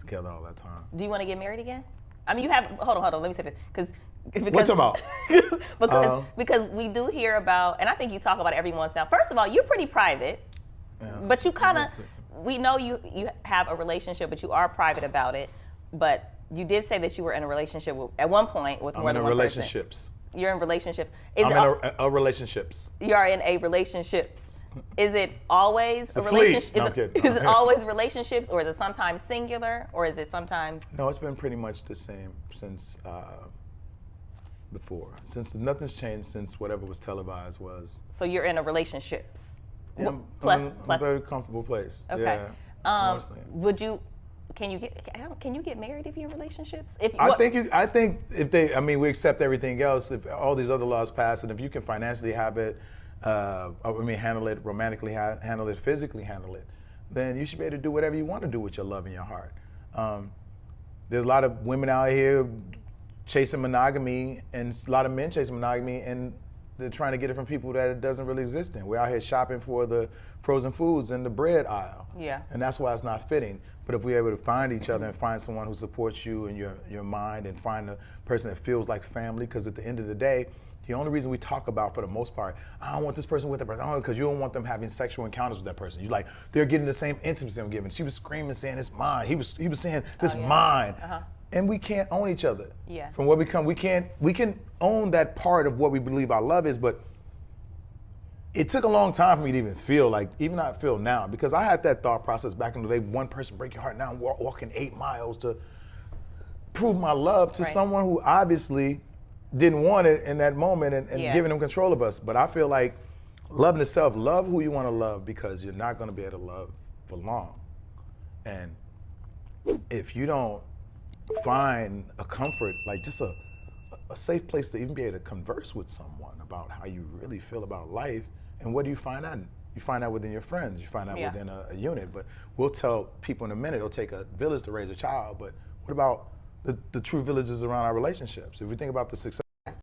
together all that time. Do you want to get married again? I mean, you have. Hold on. Let me say this, because What you talking because we do hear about, and I think you talk about it every once in a while. First of all, you're pretty private, but you kind of. We know you have a relationship, but you are private about it. But you did say that you were in a relationship at one point with more than one person. You're in relationships. I'm in a relationships. You are in a relationships. Is it always a relationship? No, is it always relationships, or is it sometimes singular, or is it sometimes? No, it's been pretty much the same since before. Since nothing's changed since whatever was televised was. So you're in a relationships. Yeah, I'm a very comfortable place. Okay. Yeah, would you? Can you get married if you're in relationships? I think if they, I mean, we accept everything else. If all these other laws pass, and if you can financially have it, handle it romantically, handle it physically, handle it, then you should be able to do whatever you want to do with your love in your heart. There's a lot of women out here chasing monogamy, and a lot of men chasing monogamy, and they're trying to get it from people that it doesn't really exist in. We're out here shopping for the frozen foods in the bread aisle. Yeah. And that's why it's not fitting. But if we're able to find each other and find someone who supports you and your mind, and find a person that feels like family, because at the end of the day, the only reason we talk about, for the most part, I don't want this person with that person, because you don't want them having sexual encounters with that person. You're like, they're getting the same intimacy I'm giving. She was screaming, saying it's mine. He was saying this mine. And we can't own each other. Yeah. From what we come, we can own that part of what we believe our love is, but it took a long time for me to even feel like, even I feel now, because I had that thought process back in the day. One person break your heart. Now I'm walking 8 miles to prove my love to someone who obviously didn't want it in that moment, and giving them control of us. But I feel like loving itself, love who you want to love, because you're not going to be able to love for long. And if you don't find a comfort, like just a safe place to even be able to converse with someone about how you really feel about life. And what do you find out? You find out within your friends, you find out within a unit. But we'll tell people in a minute, it'll take a village to raise a child, but what about the true villages around our relationships? If we think about the success